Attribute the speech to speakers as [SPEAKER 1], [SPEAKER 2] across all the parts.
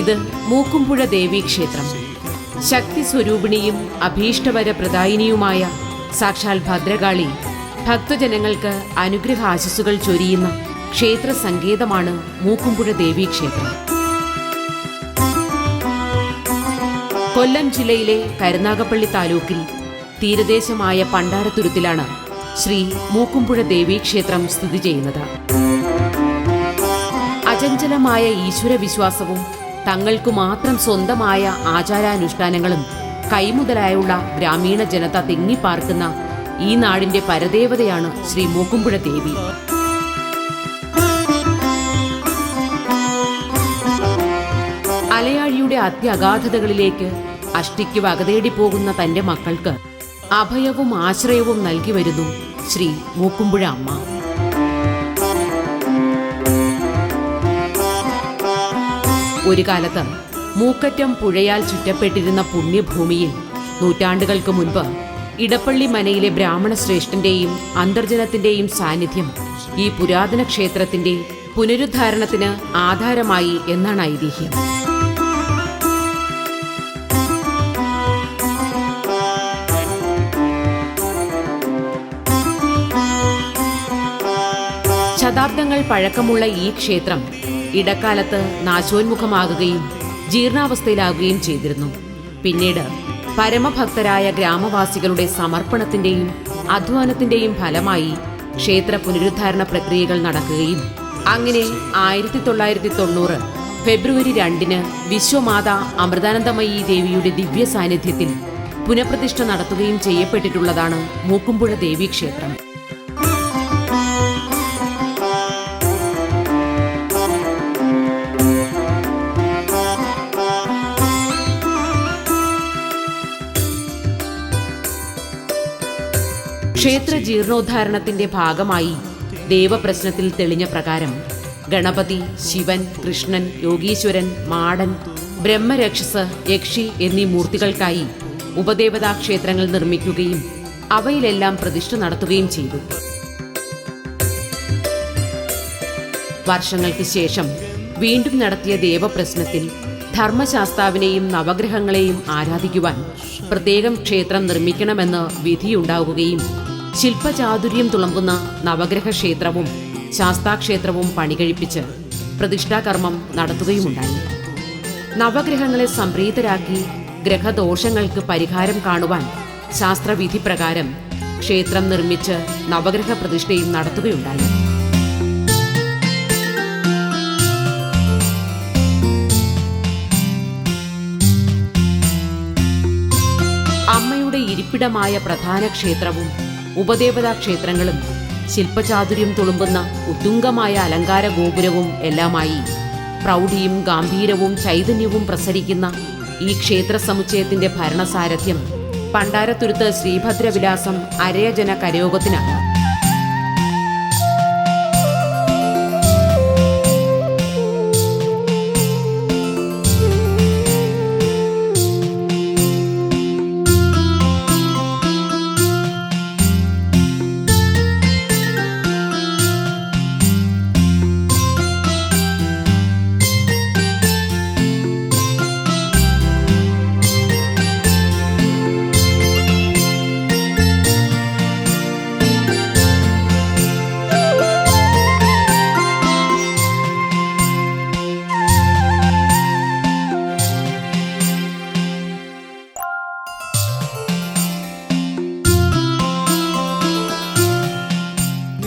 [SPEAKER 1] ഇത് മൂക്കുംപുഴ ദേവീക്ഷേത്രം. ശക്തി സ്വരൂപിണിയും അഭീഷ്ടവര പ്രദായിനിയുമായ സാക്ഷാൽ ഭദ്രകാളി ഭക്തജനങ്ങൾക്ക് അനുഗ്രഹാശിസുകൾ ചൊരിയുന്ന ക്ഷേത്ര സങ്കേതമാണ് മൂക്കുംപുഴ ദേവീക്ഷേത്രം. കൊല്ലം ജില്ലയിലെ കരുനാഗപ്പള്ളി താലൂക്കിൽ തീരദേശമായ പണ്ടാരത്തുരുത്തിലാണ് ശ്രീ മൂക്കുംപുഴ ദേവീക്ഷേത്രം സ്ഥിതി ചെയ്യുന്നത്. അചഞ്ചലമായ ഈശ്വരവിശ്വാസവും തങ്ങൾക്കു മാത്രം സ്വന്തമായ ആചാരാനുഷ്ഠാനങ്ങളും കൈമുതലായുള്ള ഗ്രാമീണ ജനത തിങ്ങിപ്പാർക്കുന്ന ഈ നാടിന്റെ പരദേവതയാണ് ശ്രീ മൂക്കുംപുഴ ദേവി. അലയാഴിയുടെ അത്യഗാധതകളിലേക്ക് അഷ്ടിക്ക് വകതേടി പോകുന്ന തന്റെ മക്കൾക്ക് അഭയവും ആശ്രയവും നൽകി വരുന്നു ശ്രീ മൂക്കുംപുഴ അമ്മ. ഒരു കാലത്ത് മൂക്കറ്റം പുഴയാൽ ചുറ്റപ്പെട്ടിരുന്ന പുണ്യഭൂമിയിൽ നൂറ്റാണ്ടുകൾക്ക് മുൻപ് ഇടപ്പള്ളി മനയിലെ ബ്രാഹ്മണ ശ്രേഷ്ഠന്റെയും അന്തർജനത്തിന്റെയും സാന്നിധ്യം ഈ പുരാതന ക്ഷേത്രത്തിന്റെ പുനരുദ്ധാരണത്തിന് ആധാരമായി എന്നാണ് ഐതിഹ്യം. ശതാബ്ദങ്ങൾ പഴക്കമുള്ള ഈ ക്ഷേത്രം ഇടക്കാലത്ത് നാശോന്മുഖമാകുകയും ജീർണാവസ്ഥയിലാകുകയും ചെയ്തിരുന്നു. പിന്നീട് പരമഭക്തരായ ഗ്രാമവാസികളുടെ സമർപ്പണത്തിന്റെയും അധ്വാനത്തിന്റെയും ഫലമായി ക്ഷേത്ര പുനരുദ്ധാരണ പ്രക്രിയകൾ നടക്കുകയും അങ്ങനെ 1990 ഫെബ്രുവരി 2 വിശ്വമാതാ അമൃതാനന്ദമയി ദേവിയുടെ ദിവ്യ സാന്നിധ്യത്തിൽ പുനഃപ്രതിഷ്ഠ നടത്തുകയും ചെയ്യപ്പെട്ടിട്ടുള്ളതാണ് മൂക്കുംപുഴ ദേവീക്ഷേത്രം. ക്ഷേത്ര ജീർണോദ്ധാരണത്തിന്റെ ഭാഗമായി ദേവപ്രശ്നത്തിൽ തെളിഞ്ഞ പ്രകാരം ഗണപതി, ശിവൻ, കൃഷ്ണൻ, യോഗീശ്വരൻ, മാടൻ, ബ്രഹ്മരക്ഷസ്, യക്ഷി എന്നീ മൂർത്തികൾക്കായി ഉപദേവതാ ക്ഷേത്രങ്ങൾ നിർമ്മിക്കുകയും അവയിലെല്ലാം പ്രതിഷ്ഠ നടത്തുകയും ചെയ്തു. വർഷങ്ങൾക്ക് ശേഷം വീണ്ടും നടത്തിയ ദേവപ്രശ്നത്തിൽ ധർമ്മശാസ്താവിനെയും നവഗ്രഹങ്ങളെയും ആരാധിക്കുവാൻ പ്രത്യേകം ക്ഷേത്രം നിർമ്മിക്കണമെന്ന് വിധിയുണ്ടാവുകയും ശില്പചാതുര്യം തുളമ്പുന്ന നവഗ്രഹ ക്ഷേത്രവും ശാസ്താക്ഷേത്രവും പണികഴിപ്പിച്ച് പ്രതിഷ്ഠാകർമ്മം നടത്തുകയുമുണ്ടായി. നവഗ്രഹങ്ങളെ സംപ്രീതരാക്കി ഗ്രഹദോഷങ്ങൾക്ക് പരിഹാരം കാണുവാൻ ശാസ്ത്രവിധി പ്രകാരം ക്ഷേത്രം നിർമ്മിച്ച് നവഗ്രഹ പ്രതിഷ്ഠയും നടത്തുകയുണ്ടായി. അമ്മയുടെ ഇരിപ്പിടമായ പ്രധാന ക്ഷേത്രവും ഉപദേവതാ ക്ഷേത്രങ്ങളും ശില്പചാതുര്യം തുളുമ്പുന്ന ഉത്തുംഗമായ അലങ്കാര ഗോപുരവും എല്ലാമായി പ്രൗഢിയും ഗാംഭീരവും ചൈതന്യവും പ്രസരിക്കുന്ന ഈ ക്ഷേത്ര സമുച്ചയത്തിന്റെ ഭരണസാരഥ്യം പണ്ടാരത്തുരുത്ത് ശ്രീഭദ്രവിലാസം അരയജന കരയോഗത്തിനാണ്.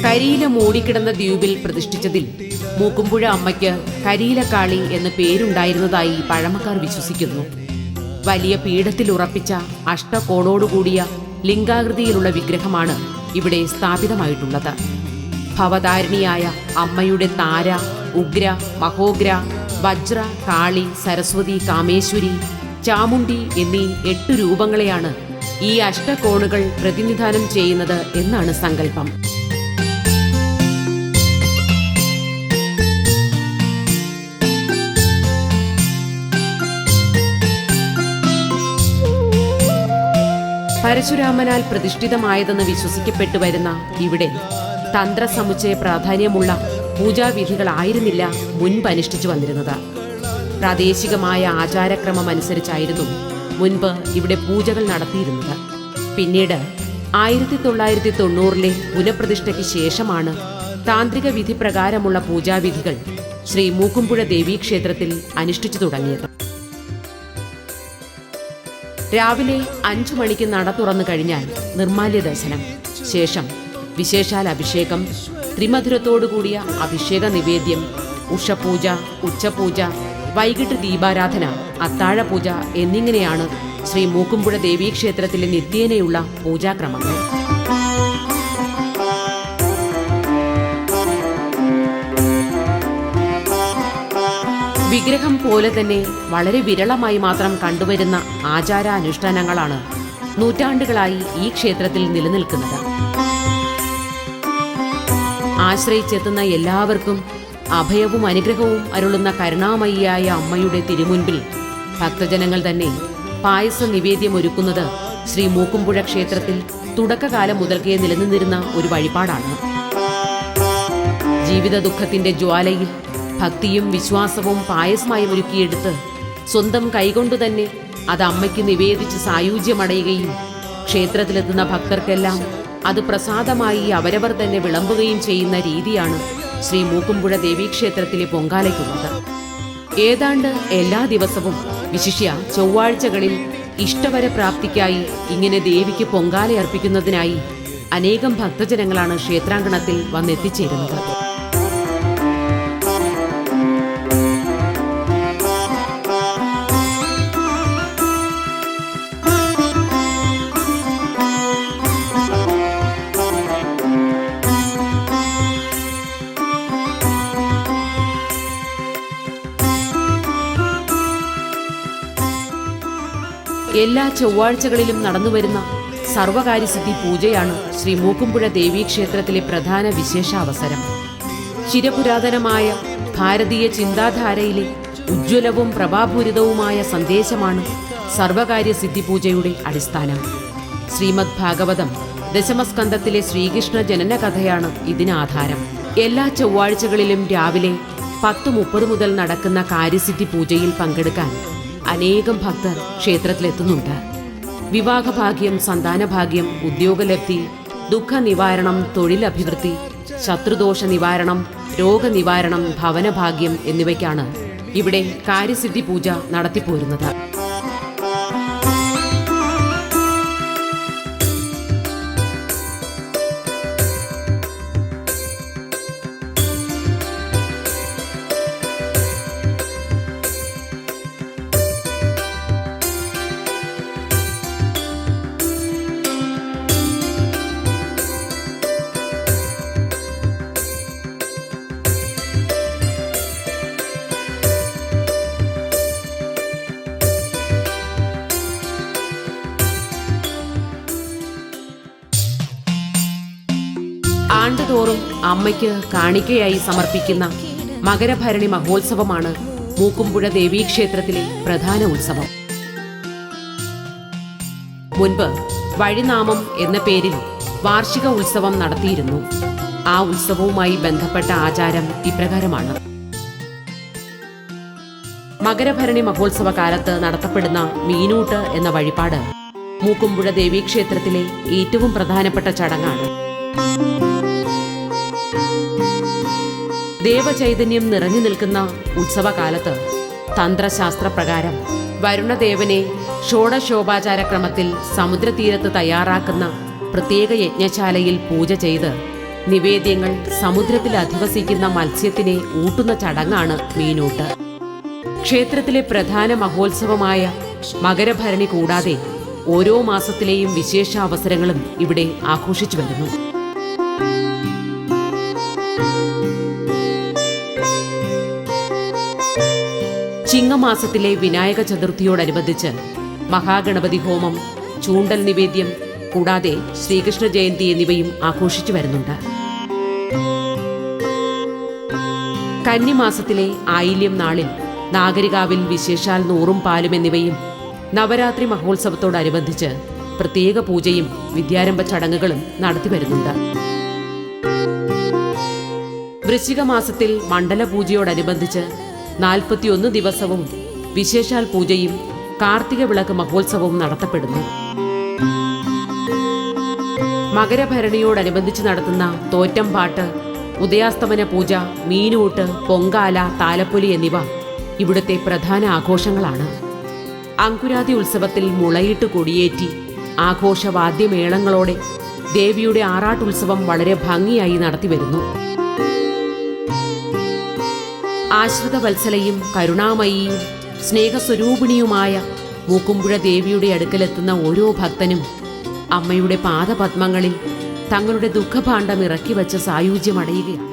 [SPEAKER 1] കരിയില മൂടിക്കിടന്ന ദ്വീപിൽ പ്രതിഷ്ഠിച്ചതിൽ മൂക്കുംപുഴ അമ്മയ്ക്ക് കരിയിലക്കാളി എന്ന് പേരുണ്ടായിരുന്നതായി പഴമക്കാർ വിശ്വസിക്കുന്നു. വലിയ പീഠത്തിൽ ഉറപ്പിച്ച അഷ്ടകോണോടുകൂടിയ ലിംഗാകൃതിയിലുള്ള വിഗ്രഹമാണ് ഇവിടെ സ്ഥാപിതമായിട്ടുള്ളത്. ഭവതാരിണിയായ അമ്മയുടെ താര, ഉഗ്ര, മഹോഗ്ര, വജ്ര, കാളി, സരസ്വതി, കാമേശ്വരി, ചാമുണ്ഡി എന്നീ 8 രൂപങ്ങളെയാണ് ഈ അഷ്ടകോണുകൾ പ്രതിനിധാനം ചെയ്യുന്നത് എന്നാണ് സങ്കല്പം. പരശുരാമനാൽ പ്രതിഷ്ഠിതമായതെന്ന് വിശ്വസിക്കപ്പെട്ടു വരുന്ന ഇവിടെ തന്ത്രസമുച്ചയ പ്രാധാന്യമുള്ള പൂജാവിധികളായിരുന്നില്ല മുൻപ് അനുഷ്ഠിച്ചു വന്നിരുന്നത്. പ്രാദേശികമായ ആചാരക്രമം അനുസരിച്ചായിരുന്നു മുൻപ് ഇവിടെ പൂജകൾ നടത്തിയിരുന്നത്. പിന്നീട് 1990 പുനഃപ്രതിഷ്ഠയ്ക്ക് ശേഷമാണ് താന്ത്രിക വിധി പ്രകാരമുള്ള പൂജാവിധികൾ ശ്രീ മൂക്കുംപുഴ ദേവീക്ഷേത്രത്തിൽ അനുഷ്ഠിച്ചു തുടങ്ങിയത്. രാവിലെ 5 മണിക്ക് നട തുറന്നു കഴിഞ്ഞാൽ നിർമ്മാല്യ ദർശനം, ശേഷം വിശേഷാൽ അഭിഷേകം, ത്രിമധുരത്തോടുകൂടിയ അഭിഷേക നിവേദ്യം, ഉഷപൂജ, ഉച്ചപൂജ, വൈകിട്ട് ദീപാരാധന, അത്താഴപൂജ എന്നിങ്ങനെയാണ് ശ്രീ മൂക്കുംപുഴ ദേവീക്ഷേത്രത്തിലെ നിത്യേനയുള്ള പൂജാക്രമങ്ങൾ. വിഗ്രഹം പോലെ തന്നെ വളരെ വിരളമായി മാത്രം കണ്ടുവരുന്ന ആചാരാനുഷ്ഠാനങ്ങളാണ് നൂറ്റാണ്ടുകളായി ഈ ക്ഷേത്രത്തിൽ നിലനിൽക്കുന്നത്. ആശ്രയിച്ചെത്തുന്ന എല്ലാവർക്കും അഭയവും അനുഗ്രഹവും അരുളുന്ന കരുണാമയിയായ അമ്മയുടെ തിരുമുൻപിൽ ഭക്തജനങ്ങൾ തന്നെ പായസ നിവേദ്യം ഒരുക്കുന്നത് ശ്രീ മൂക്കുംപുഴ ക്ഷേത്രത്തിൽ തുടക്കകാലം മുതൽക്കേ നിലനിന്നിരുന്ന ഒരു വഴിപാടാണ്. ജീവിത ദുഃഖത്തിന്റെ ജ്വാലയിൽ ഭക്തിയും വിശ്വാസവും പായസമായി ഒരുക്കിയെടുത്ത് സ്വന്തം കൈകൊണ്ടു തന്നെ അത് അമ്മയ്ക്ക് നിവേദിച്ച് സായുജ്യമടയുകയും ക്ഷേത്രത്തിലെത്തുന്ന ഭക്തർക്കെല്ലാം അത് പ്രസാദമായി അവരവർ തന്നെ വിളമ്പുകയും ചെയ്യുന്ന രീതിയാണ് ശ്രീ മൂക്കുംപുഴ ദേവീക്ഷേത്രത്തിലെ പൊങ്കാലയ്ക്കുള്ളത്. ഏതാണ്ട് എല്ലാ ദിവസവും, വിശിഷ്യ ചൊവ്വാഴ്ചകളിൽ ഇഷ്ടവര പ്രാപ്തിക്കായി ഇങ്ങനെ ദേവിക്ക് പൊങ്കാല അർപ്പിക്കുന്നതിനായി അനേകം ഭക്തജനങ്ങളാണ് ക്ഷേത്രാങ്കണത്തിൽ വന്നെത്തിച്ചേരുന്നത്. എല്ലാ ചൊവ്വാഴ്ചകളിലും നടന്നുവരുന്ന സർവകാര്യസിദ്ധി പൂജയാണ് ശ്രീ മൂക്കുംപുഴ ദേവീക്ഷേത്രത്തിലെ പ്രധാന വിശേഷാവസരം. ചിരപുരാതനമായ ഭാരതീയ ചിന്താധാരയിലെ ഉജ്ജ്വലവും പ്രഭാപൂരിതവുമായ സന്ദേശമാണ് സർവകാര്യസിദ്ധി പൂജയുടെ അടിസ്ഥാനം. ശ്രീമദ് ഭാഗവതം ദശമസ്കന്ധത്തിലെ ശ്രീകൃഷ്ണ ജനന കഥയാണ് ഇതിനാധാരം. എല്ലാ ചൊവ്വാഴ്ചകളിലും രാവിലെ 10:30 മുതൽ നടക്കുന്ന കാര്യസിദ്ധി പൂജയിൽ പങ്കെടുക്കാൻ അനേകം ഭക്തർ ക്ഷേത്രത്തിലെത്തുന്നുണ്ട്. വിവാഹഭാഗ്യം, സന്താനഭാഗ്യം, ഉദ്യോഗലബ്ധി, ദുഃഖനിവാരണം, തൊഴിലഭിവൃദ്ധി, ശത്രുദോഷ നിവാരണം, രോഗനിവാരണം, ഭവനഭാഗ്യം എന്നിവയ്ക്കാണ് ഇവിടെ കാര്യസിദ്ധി പൂജ നടത്തിപ്പോരുന്നത്. ആണ്ടുതോറും അമ്മയ്ക്ക് കാണിക്കയായി സമർപ്പിക്കുന്ന മകരഭരണി മഹോത്സവമാണ് മൂക്കുംപുഴ ദേവീക്ഷേത്രത്തിലെ പ്രധാന ഉത്സവം. മുൻപ് വഴിനാമം എന്ന പേരിൽ വാർഷിക ഉത്സവം നടത്തിയിരുന്നു. ആ ഉത്സവവുമായി ബന്ധപ്പെട്ട ആചാരം ഇപ്രകാരമാണ്. മകരഭരണി മഹോത്സവ കാലത്ത് നടത്തപ്പെടുന്ന മീനൂട്ട് എന്ന വഴിപാട് മൂക്കുംപുഴ ദേവീക്ഷേത്രത്തിലെ ഏറ്റവും പ്രധാനപ്പെട്ട ചടങ്ങാണ്. ദേവചൈതന്യം നിറഞ്ഞു നിൽക്കുന്ന ഉത്സവകാലത്ത് തന്ത്രശാസ്ത്രപ്രകാരം വരുണദേവനെ ഷോഡശോപാചാരക്രമത്തിൽ സമുദ്രതീരത്ത് തയ്യാറാക്കുന്ന പ്രത്യേക യജ്ഞശാലയിൽ പൂജ ചെയ്ത് നിവേദ്യങ്ങൾ സമുദ്രത്തിൽ അധിവസിക്കുന്ന മത്സ്യത്തിനെ ഊട്ടുന്ന ചടങ്ങാണ് മീനൂട്ട്. ക്ഷേത്രത്തിലെ പ്രധാന മഹോത്സവമായ മകരഭരണി കൂടാതെ ഓരോ മാസത്തിലെയും വിശേഷ അവസരങ്ങളും ഇവിടെ ആഘോഷിച്ചു വരുന്നു. ചിങ്ങമാസത്തിലെ വിനായക ചതുർത്ഥിയോടനുബന്ധിച്ച് മഹാഗണപതി ഹോമം, ചൂണ്ടൽ നിവേദ്യം കൂടാതെ ശ്രീകൃഷ്ണ ജയന്തി എന്നിവയും ആഘോഷിച്ചു വരുന്നുണ്ട്. കന്നിമാസത്തിലെ ആയില്യം നാളിൽ നാഗരികാവിൽ വിശേഷാൽ നൂറും പാലും എന്നിവയും, നവരാത്രി മഹോത്സവത്തോടനുബന്ധിച്ച് പ്രത്യേക പൂജയും വിദ്യാരംഭ ചടങ്ങുകളും നടത്തിവരുന്നുണ്ട്. വൃശ്ചിക മാസത്തിൽ മണ്ഡലപൂജയോടനുബന്ധിച്ച് 41 ദിവസവും വിശേഷാൽ പൂജയും കാർത്തിക വിളക്ക് മഹോത്സവവും നടത്തപ്പെടുന്നു. മകരഭരണിയോടനുബന്ധിച്ച് നടത്തുന്ന തോറ്റംപാട്ട്, ഉദയാസ്തമന പൂജ, മീനൂട്ട്, പൊങ്കാല, താലപ്പൊലി എന്നിവ ഇവിടുത്തെ പ്രധാന ആഘോഷങ്ങളാണ്. അങ്കുരാതി ഉത്സവത്തിൽ മുളയിട്ട് കൊടിയേറ്റി ആഘോഷവാദ്യമേളങ്ങളോടെ ദേവിയുടെ ആറാട്ടുത്സവം വളരെ ഭംഗിയായി നടത്തിവരുന്നു. ആശ്രിതവത്സലയും കരുണാമയിയും സ്നേഹസ്വരൂപിണിയുമായ മൂക്കുമ്പുഴ ദേവിയുടെ അടുക്കലെത്തുന്ന ഓരോ ഭക്തനും അമ്മയുടെ പാദപത്മങ്ങളിൽ തങ്ങളുടെ ദുഃഖഭാണ്ഡം ഇറക്കി വച്ച് സായുജ്യമടയുകയാണ്.